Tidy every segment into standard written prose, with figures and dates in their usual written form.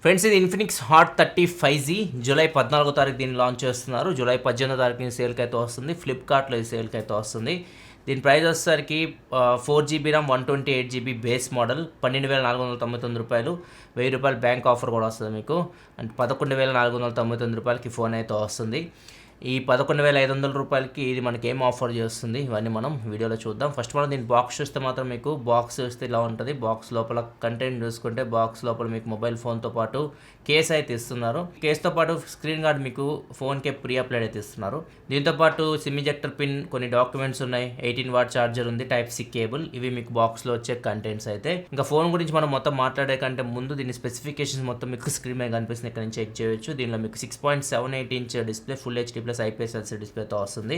Friends ఇది Infinix hot 35G July 14వ తారీఖు దీన్ని లాంచ్ చేస్తున్నారు. జూలై 18వ తారీఖుని సేల్కి అయితే వస్తుంది. ఫ్లిప్కార్ట్లో ఈ సేల్కి అయితే వస్తుంది. దీని ప్రైస్ వచ్చేసరికి 4GB RAM 128GB base model 12,499 రూపాయలు. ₹1000 బ్యాంక్ ఆఫర్ కూడా వస్తుంది మీకు. అండ్ 11,499 రూపాయలకి ఫోన్ అయితే వస్తుంది. ఈ 11,500 రూపాయలకి ఇది మనకి ఏం ఆఫర్ చేస్తుంది ఇవన్నీ మనం వీడియోలో చూద్దాం. ఫస్ట్ మనం దీని బాక్స్ చూస్తే మాత్రం మీకు బాక్స్ చూస్తే ఇలా ఉంటుంది. బాక్స్ లోపల కంటెంట్ చూసుకుంటే బాక్స్ లోపల మీకు మొబైల్ ఫోన్తో పాటు కేస్ అయితే ఇస్తున్నారు. కేస్తో పాటు స్క్రీన్ గార్డ్ మీకు ఫోన్కే ప్రీ అప్లైడ్ అయితే ఇస్తున్నారు. దీంతో పాటు సిమ్ ఇంజెక్టర్ పిన్, కొన్ని డాక్యుమెంట్స్ ఉన్నాయి, 18W ఛార్జర్ ఉంది, Type-C కేబుల్. ఇవి మీకు బాక్స్లో వచ్చే కంటెంట్స్ అయితే. ఇంకా ఫోన్ గురించి మనం మొత్తం మాట్లాడే కంటే ముందు దీని స్పెసిఫికేషన్స్ మొత్తం మీకు స్క్రీన్ మీద కనిపిస్తుంది, ఇక్కడ నుంచి చెక్ చేయొచ్చు. దీనిలో మీకు 6.78 inch display, full HD plus IPS LCD డిస్ప్లేతో వస్తుంది.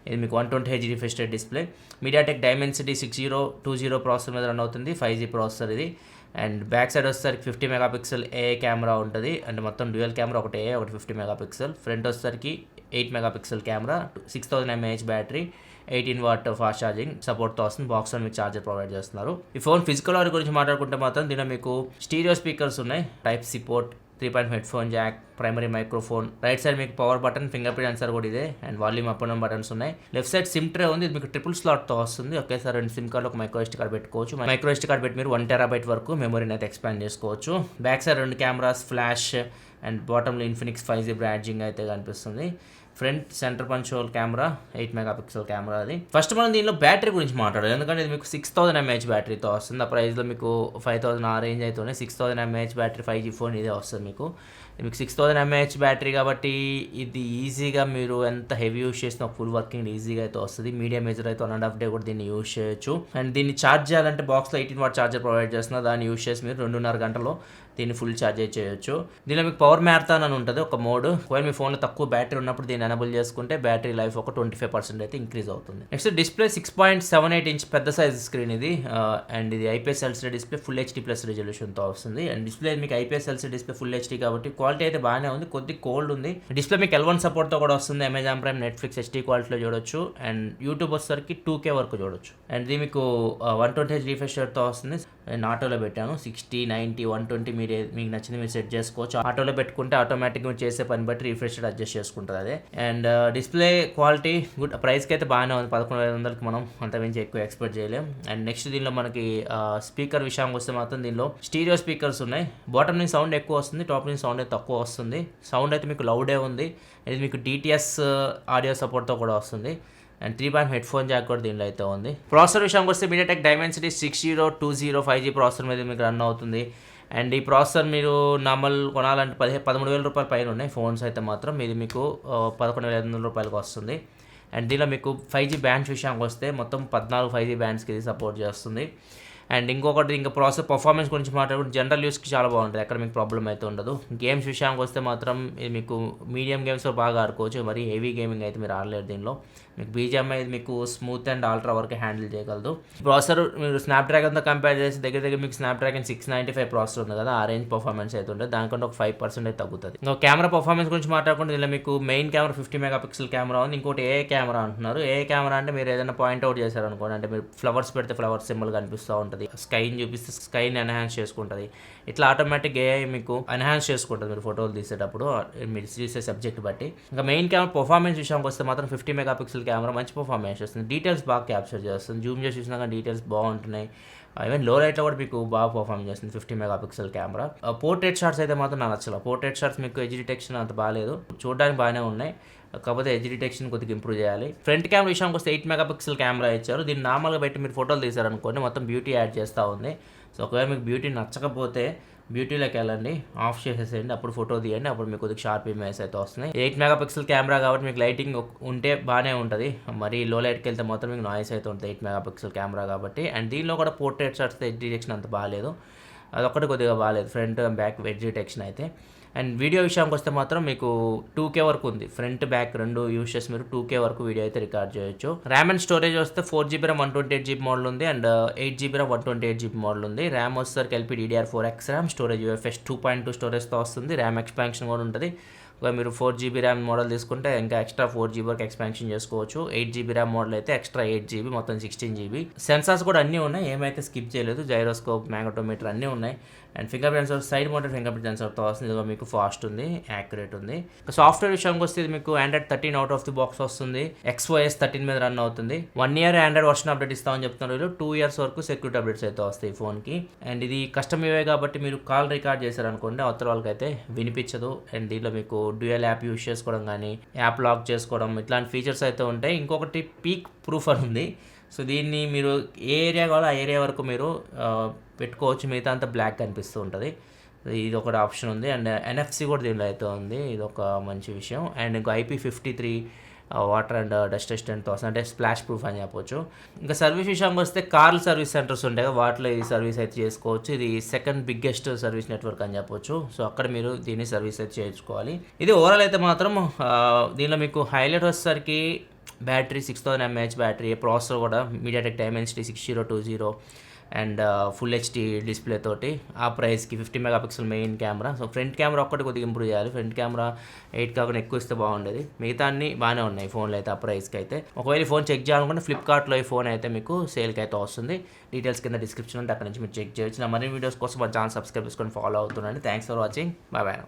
ఇది మీకు 120Hz refresh rate display. MediaTek Dimensity 6020 processor మీద రన్ అవుతుంది. 5G ప్రాసెసర్ ఇది. అండ్ బ్యాక్ సైడ్ వచ్చేసరికి 50 మెగాపిక్సెల్ AA కెమెరా ఉంటుంది. అండ్ మొత్తం డ్యూయల్ కెమెరా, ఒకటి AA ఒకటి 50 మెగాపిక్సెల్. ఫ్రంట్ వచ్చేసరికి 8 megapixel camera, 6000 mAh battery, 18W fast charging సపోర్ట్తో వస్తుంది. బాక్స్లో మీకు ఛార్జర్ ప్రొవైడ్ చేస్తున్నారు. ఈ ఫోన్ ఫిజికల్ వారి గురించి మాట్లాడుకుంటే మాత్రం దీనిలో మీకు స్టీరియో స్పీకర్స్ ఉన్నాయి, Type-C port, 3.5 headphone jack, primary microphone. Right side మీకు power button, finger print sensor కూడా ఇదే. And volume up and down buttons ఉన్నాయి. లెఫ్ట్ సైడ్ సిమ్ ట్రే ఉంది. ఇది మీకు ట్రిపుల్ స్లాట్తో వస్తుంది. ఒకేసారి 2 సిమ్ కార్డు, ఒక మైక్రో SD కార్డ్ పెట్టుకోవచ్చు. మైక్రో SD కార్డ్ పెట్టి మీరు 1TB వరకు మెమరీని అయితే ఎక్స్పాండ్ చేసుకోవచ్చు. Back side 2 cameras, flash, and బాటంలో ఇన్ఫినిక్స్ 5G బ్రాండింగ్ అయితే కనిపిస్తుంది. Front centre punch hole camera, 8 megapixel camera అది. ఫస్ట్ మనం దీనిలో బ్యాటరీ గురించి మాట్లాడాలి, ఎందుకంటే ఇది మీకు 6000 mAh బ్యాటరీతో వస్తుంది. ఆ ప్రైస్లో మీకు 5000 ఆ రేంజ్ అయితే 6000 mAh బ్యాటరీ 5G ఫోన్ ఇదే వస్తుంది మీకు. మీకు 6000 mAh బ్యాటరీ కాబట్టి ఇది ఈజీగా మీరు ఎంత హెవీ యూస్ చేసినా ఫుల్ వర్కింగ్ ఈజీగా అయితే వస్తుంది. మీడియం మేజర్ అయితే 1.5 డే కూడా దీన్ని యూస్ చేయొచ్చు. అండ్ దీన్ని ఛార్జ్ చేయాలంటే బాక్స్లో 18W ఛార్జర్ ప్రొవైడ్ చేస్తున్నారు. దాన్ని యూస్ చేసి మీరు 2.5 గంటలో దీన్ని ఫుల్ ఛార్జ్ చేయొచ్చు. దీనిలో మీకు పవర్ మ్యారథాన్ అని ఉంటుంది ఒక మోడ్. ఒకవేళ మీ ఫోన్లో తక్కువ బ్యాటరీ ఉన్నప్పుడు దీన్ని ఎనబుల్ చేసుకుంటే బ్యాటరీ లైఫ్ ఒక 25% అయితే ఇంక్రీజ్ అవుతుంది. నెక్స్ట్ డిస్ప్లే 6.78 ఇంచ్ పెద్ద సైజ్ స్క్రీన్ ఇది. అండ్ ఇది IPS LCD display, full HD plus రెజల్యూషన్తో వస్తుంది. అండ్ డిస్ప్లే మీకు IPS LCD display, full HD కాబట్టి క్వాలిటీ అయితే బాగానే ఉంది, కొద్ది కోల్డ్ ఉంది. డిస్ప్లే మీకు L1 సపోర్ట్తో కూడా వస్తుంది. అమెజాన్ ప్రైమ్, నెట్ఫ్లిక్స్ HD క్వాలిటీలో చూడొచ్చు. అండ్ యూట్యూబ్ వచ్చేసరికి 2K వరకు చూడొచ్చు. అండ్ ఇది మీకు 120Hz రిఫ్రెష్ రేట్తో వస్తుంది. నేను ఆటోలో పెట్టాను. 60, 90, 120 మీకు నచ్చింది మీరు సెట్ చేసుకోవచ్చు. ఆటోలో పెట్టుకుంటే ఆటోమేటిక్గా మీరు చేసే పని బట్టి రిఫ్రెష్ రేట్ అడ్జస్ట్ చేసుకుంటుంది అదే. అండ్ డిస్ప్లే క్వాలిటీ గుడ్, ప్రైస్కి అయితే బాగానే ఉంది. 11,500కి మనం అంతమించి ఎక్కువ ఎక్స్పెక్ట్ చేయలేం. అండ్ నెక్స్ట్ దీనిలో మనకి స్పీకర్ విషయానికి వస్తే మాత్రం దీనిలో స్టీరియో స్పీకర్స్ ఉన్నాయి. బాటమ్ నుంచి సౌండ్ ఎక్కువ వస్తుంది, టాప్ నుంచి సౌండ్ అయితే తక్కువ వస్తుంది. సౌండ్ అయితే మీకు లౌడే ఉంది. ఇది మీకు DTS ఆడియో సపోర్ట్తో కూడా వస్తుంది. అండ్ 3.5 హెడ్ఫోన్ జాక్ కూడా దీనిలో అయితే ఉంది. ప్రాసెసర్ విషయానికి వస్తే మీడియాటెక్ డైమెన్సిటీ 6020 5G ప్రాసెసర్ మీద మీకు రన్ అవుతుంది. అండ్ ఈ ప్రాసెసర్ మీరు నార్మల్ కొనాలంటే 13,000 రూపాయల పైన ఉన్నాయి ఫోన్స్ అయితే మాత్రం. ఇది మీకు 11,500 రూపాయలకు వస్తుంది. అండ్ దీనిలో మీకు 5G బ్యాండ్స్ విషయానికి వస్తే మొత్తం 14 5G బ్యాండ్స్కి ఇది సపోర్ట్ చేస్తుంది. అండ్ ఇంకొకటి ఇంకా ప్రాసెసర్ పర్ఫార్మెన్స్ గురించి మాట్లాడుకుంటే జనరల్ యూస్కి చాలా బాగుంటుంది, ఎక్కడ మీకు ప్రాబ్లం అయితే ఉండదు. గేమ్స్ విషయానికి వస్తే మాత్రం ఇది మీకు మీడియం గేమ్స్లో బాగా ఆడుకోవచ్చు, మరి హెవీ గేమింగ్ అయితే మీరు ఆడలేరు. దీనిలో మీకు BGMI మీకు స్మూత్ అండ్ అల్ట్రా వరకు హ్యాండిల్ చేయగలదు. ప్రాసెసర్ మీరు స్నాప్డ్రాగన్తో కంపేర్ చేసి దగ్గర మీకు స్నాప్డ్రాగన్ 695 ప్రాసెసర్ ఉంది కదా, ఆ రేంజ్ పర్ఫార్మెన్స్ అయితే ఉంటుంది. దానికంటే ఒక 5% అయితే తగ్గుతుంది. ఇంకా కెమెరా పర్ఫార్మెన్స్ గురించి మాట్లాడుకుంటే దీనిలో మీకు మెయిన్ కెమెరా 50 మెగాపిక్సెల్ కెమెరా ఉంది. ఇంకోటి AA కెమెరా అంటున్నారు. AA కెమెరా అంటే మీరు ఏదైనా పాయింట్ అవుట్ చేశారనుకోండి, అంటే మీరు ఫ్లవర్స్ పెడితే ఫ్లవర్స్ సింబల్ కనిపిస్తూ ఉంటుంది, స్కైని చూపిస్తే స్కైని ఎన్హాన్స్ చేసుకుంటుంది. ఇట్లా ఆటోమేటిక్ AI మీకు ఎన్హాన్స్ చేసుకుంటుంది మీరు ఫోటోలు తీసేటప్పుడు మీరు చూసే సబ్జెక్ట్ బట్టి. ఇంకా మెయిన్ కెమెరా పర్ఫార్మెన్స్ విషయానికి వస్తే మాత్రం 50 మెగాపిక్సెల్ కెమెరా మంచి పర్ఫార్మెన్స్ వస్తుంది. డీటెయిల్స్ బాగా క్యాప్చర్ చేస్తుంది. జూమ్ చేసి చూసినా కానీ డీటెయిల్స్ బాగుంటున్నాయి. ఈవెన్ లో లైట్లో కూడా మీకు బాగా పర్ఫార్మ్ చేస్తుంది 50 మెగాపిక్సెల్ కెమెరా. పోర్ట్రేట్ షాట్స్ అయితే మాత్రం నాకు నచ్చలేదు. పోర్ట్రేట్ షాట్స్ మీకు ఎడ్జ్ డిటెక్షన్ అంత బాగాలేదు, చూడడానికి బాగానే ఉన్నాయి, కాకపోతే ఎడ్జ్ డిటెక్షన్ కొద్దిగా ఇంప్రూవ్ చేయాలి. ఫ్రంట్ కెమెరా విషయానికి వస్తే 8 మెగాపిక్సెల్ కెమెరా ఇచ్చారు. దీన్ని నార్మల్గా పెట్టి మీరు ఫోటోలు తీసారనుకోండి, మొత్తం బ్యూటీ యాడ్ చేస్తూ ఉంది. సో ఒకవేళ మీకు బ్యూటీ నచ్చకపోతే బ్యూటీలోకి వెళ్ళండి, ఆఫ్ చేసేసేయండి, అప్పుడు ఫోటో తీయండి, అప్పుడు మీకు కొద్దిగా షార్ప్ ఇమేజ్ అయితే వస్తుంది. 8 మెగాపిక్సెల్ కెమెరా కాబట్టి మీకు లైటింగ్ ఉంటే బాగానే ఉంటుంది, మరి లో లైట్కి వెళ్తే మొత్తం మీకు నాయిస్ అయితే ఉంటుంది 8 మెగాపిక్సెల్ కెమెరా కాబట్టి. అండ్ దీనిలో కూడా పోర్ట్రేట్ షాట్స్ ఎడ్జ్ డిటెక్షన్ అంత బాగాలేదు, అదొక్కటి కొద్దిగా బాగాలేదు, front and back edge detection అయితే. అండ్ వీడియో విషయానికి వస్తే మాత్రం మీకు 2K వరకు ఉంది. ఫ్రంట్ బ్యాక్ రెండు యూస్ చేసి మీరు 2K వరకు వీడియో అయితే రికార్డ్ చేయొచ్చు. ర్యామ్ అండ్ స్టోరేజ్ వస్తే 4GB ర్యామ్ 128GB మోడల్ ఉంది. And 8GB RAM 128GB model ఉంది. ర్యామ్ వచ్చేసరికి LPDDR4X ర్యామ్, స్టోరేజ్ UFS 2.2 స్టోరేజ్తో వస్తుంది. ర్యామ్ ఎక్స్పాన్షన్ కూడా ఉంటుంది. మీరు 4GB ర్యామ్ మోడల్ తీసుకుంటే ఇంకా ఎక్స్ట్రా 4GB వరకు ఎక్స్పాన్షన్ చేసుకోవచ్చు. 8GB ర్యామ్ మోడల్ అయితే ఎక్స్ట్రా 8GB, మొత్తం 16GB. సెన్సార్స్ కూడా అన్నీ ఉన్నాయి, ఏమైతే స్కిప్ చేయలేదు. జైరోస్కోప్, మ్యాగ్నెటోమీటర్ అన్నీ ఉన్నాయి. And finger print sensor side mounted finger print సెన్సార్తో వస్తుంది. ఇది మీకు ఫాస్ట్ ఉంది, యాక్యురేట్ ఉంది. సాఫ్ట్వేర్ విషయానికి వస్తే ఇది మీకు Android 13 out of the box వస్తుంది. XOS 13 మీద రన్ అవుతుంది. 1 year Android వర్షన్ అప్డేట్ ఇస్తామని చెప్తున్నారు. 2 years వరకు సెక్యూరిటీ అప్డేట్స్ అయితే వస్తాయి ఈ ఫోన్కి. అండ్ ఇది కస్టమ్ యూఐ కాబట్టి మీరు కాల్ రికార్డ్ చేశారనుకోండి అవతల వాళ్ళకైతే వినిపించదు. అండ్ దీనిలో మీకు డ్యూయల్ యాప్ యూస్ చేసుకోవడం కానీ, యాప్ లాక్ చేసుకోవడం ఇట్లాంటి ఫీచర్స్ అయితే ఉంటాయి. ఇంకొకటి పీక్ ప్రూఫ్ అని ఉంది. సో దీన్ని మీరు ఏ ఏరియా కావాలో ఆ ఏరియా వరకు మీరు పెట్టుకోవచ్చు. మిగతా అంతా బ్లాక్ కనిపిస్తూ ఉంటుంది. ఇది ఒకటి ఆప్షన్ ఉంది. అండ్ NFC కూడా దీనిలో అయితే ఉంది. ఇది ఒక మంచి విషయం. అండ్ ఇంకో IP53 వాటర్ అండ్ డస్ట్ రెసిస్టెంట్తో వస్తుంది, అంటే స్ప్లాష్ ప్రూఫ్ అని చెప్పొచ్చు. ఇంకా సర్వీస్ విషయానికి వస్తే కార్ల సర్వీస్ సెంటర్స్ ఉంటాయి, వాటిలో ఈ సర్వీస్ అయితే చేసుకోవచ్చు. ఇది సెకండ్ బిగ్గెస్ట్ సర్వీస్ నెట్వర్క్ అని చెప్పొచ్చు. సో అక్కడ మీరు దీన్ని సర్వీస్ అయితే చేయించుకోవాలి. ఇది ఓవరాల్ అయితే మాత్రం దీనిలో మీకు హైలైట్ వచ్చేసరికి బ్యాటరీ 6000 mAh బ్యాటరీ, ప్రాసెసర్ కూడా MediaTek Dimensity 6020 and full HD display తోటి. ఆ ప్రైస్కి 50 MP main camera. So front camera ఒక్కటి కొద్దిగా ఇంప్రూవ్ చేయాలి. ఫ్రంట్ కెమెరా 8 కాకుండా ఎక్కువ ఇస్తే బాగుండేది. మిగతా అన్ని బాగానే ఉన్నాయి ఫోన్లో అయితే ఆ ప్రైస్కి అయితే. ఒకవేళ ఈ ఫోన్ చెక్ చేయాలనుకుంటే ఫ్లిప్కార్ట్లో ఈ ఫోన్ అయితే మీకు సేల్కి అయితే వస్తుంది. డీటెయిల్స్ కింద డిస్క్రిప్షన్ ఉంటే అక్కడ నుంచి మీరు చెక్ చేయొచ్చు. నా మరిన్ని వీడియోస్ కోసం మా ఛానల్ సబ్స్క్రైబ్ చేసుకొని ఫాలో అవుతున్నాను. Thanks for watching. Bye bye.